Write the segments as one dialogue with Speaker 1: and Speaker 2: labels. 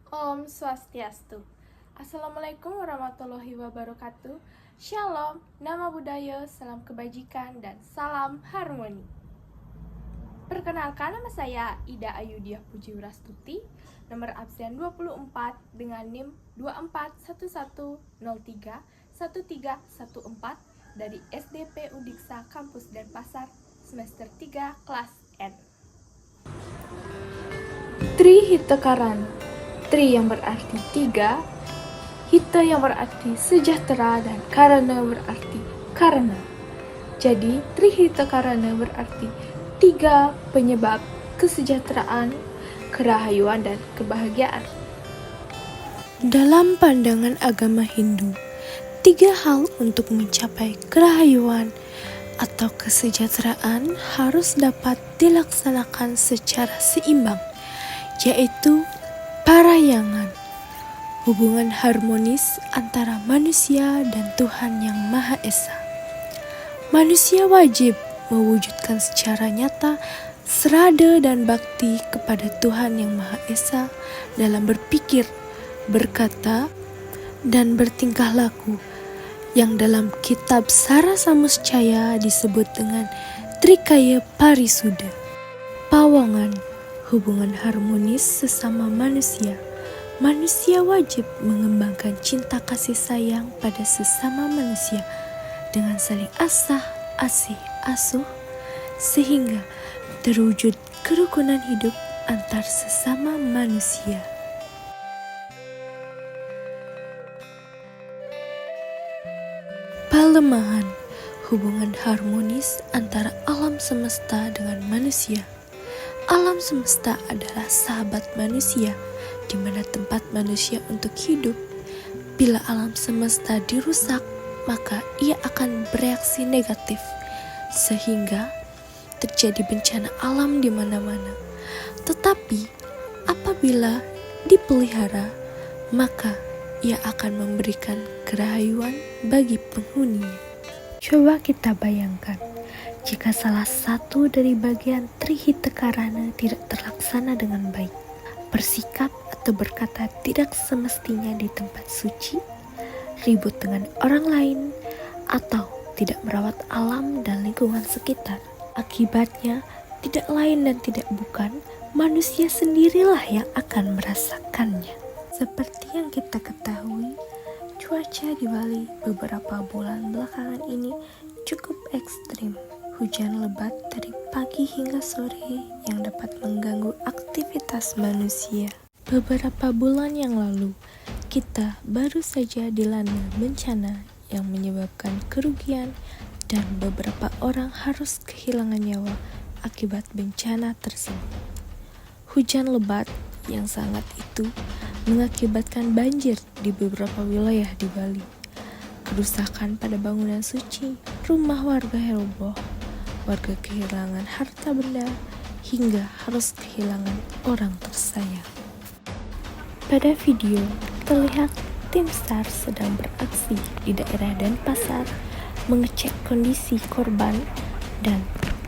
Speaker 1: Om Swastiastu. Assalamualaikum warahmatullahi wabarakatuh. Shalom, nama budaya, salam kebajikan, dan salam harmoni. Perkenalkan, nama saya Ida Ayudiah Pujiwirastuti, nomor absen 24 dengan NIM 2411031314 dari SDP Udiksa Kampus Denpasar, semester 3 kelas N. Tri Hitakarana. Tri yang berarti tiga, Hita yang berarti sejahtera, dan Karana berarti karena. Jadi Tri Hitakarana berarti tiga penyebab kesejahteraan, kerahayuan, dan kebahagiaan.
Speaker 2: Dalam pandangan agama Hindu, tiga hal untuk mencapai kerahayuan atau kesejahteraan harus dapat dilaksanakan secara seimbang, yaitu parayangan, hubungan harmonis antara manusia dan Tuhan Yang Maha Esa. Manusia wajib mewujudkan secara nyata serada dan bakti kepada Tuhan Yang Maha Esa dalam berpikir, berkata, dan bertingkah laku, yang dalam kitab Sara Samuscaya disebut dengan Trikaya Parisuddha. Pawongan, hubungan harmonis sesama manusia. Manusia wajib mengembangkan cinta kasih sayang pada sesama manusia dengan saling asih, asuh, sehingga terwujud kerukunan hidup antar sesama manusia. Pelemahan, hubungan harmonis antara alam semesta dengan manusia. Alam semesta adalah sahabat manusia, di mana tempat manusia untuk hidup. Bila alam semesta dirusak, maka ia akan bereaksi negatif, sehingga terjadi bencana alam di mana-mana. Tetapi apabila dipelihara, maka ia akan memberikan kerahayuan bagi penghuninya. Coba kita bayangkan, jika salah satu dari bagian Tri Hitakarana tidak terlaksana dengan baik, bersikap atau berkata tidak semestinya di tempat suci, ribut dengan orang lain, atau tidak merawat alam dan lingkungan sekitar. Akibatnya, tidak lain dan tidak bukan, manusia sendirilah yang akan merasakannya. Seperti yang kita ketahui, cuaca di Bali beberapa bulan belakangan ini cukup ekstrim. Hujan lebat dari pagi hingga sore yang dapat mengganggu aktivitas manusia. Beberapa bulan yang lalu, kita baru saja dilanda bencana yang menyebabkan kerugian dan beberapa orang harus kehilangan nyawa akibat bencana tersebut. Hujan lebat yang sangat itu mengakibatkan banjir di beberapa wilayah di Bali. Kerusakan pada bangunan suci, rumah warga roboh, warga kehilangan harta benda, hingga harus kehilangan orang tersayang. Pada video, terlihat tim SAR sedang beraksi di daerah Denpasar, mengecek kondisi korban dan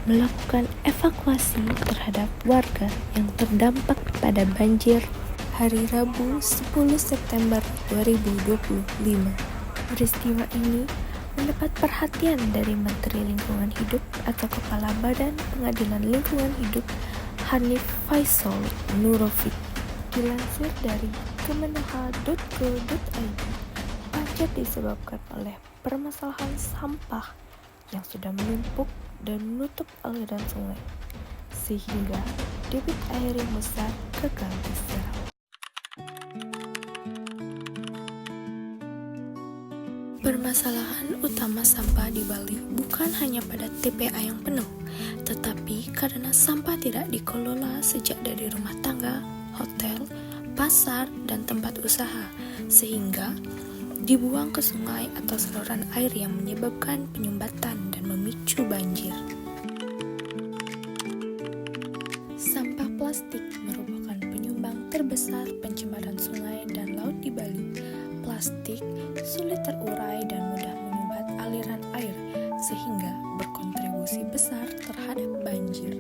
Speaker 2: melakukan evakuasi terhadap warga yang terdampak pada banjir hari Rabu 10 September 2025. Peristiwa ini mendapat perhatian dari Menteri Lingkungan Hidup atau Kepala Badan Pengadilan Lingkungan Hidup Hanif Faisal Nurofik. Dilansir dari kemenaha.go.id, banjir disebabkan oleh permasalahan sampah yang sudah menumpuk dan menutup aliran sungai, sehingga debit air yang besar gagal diserap. Permasalahan utama sampah di Bali bukan hanya pada TPA yang penuh, tetapi karena sampah tidak dikelola sejak dari rumah tangga, hotel, pasar, dan tempat usaha, sehingga dibuang ke sungai atau saluran air yang menyebabkan penyumbatan dan memicu banjir. Sampah plastik merupakan penyumbang terbesar pencemaran sungai dan laut di Bali. Plastik sulit terurai dan mudah menyumbat aliran air, sehingga berkontribusi besar terhadap banjir.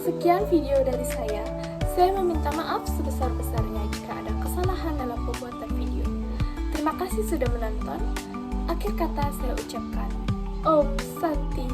Speaker 1: Sekian video dari saya. Saya meminta maaf sebesar-besarnya jika ada kesalahan dalam pembuatan video. Terima kasih sudah menonton. Akhir kata saya ucapkan, Om Santi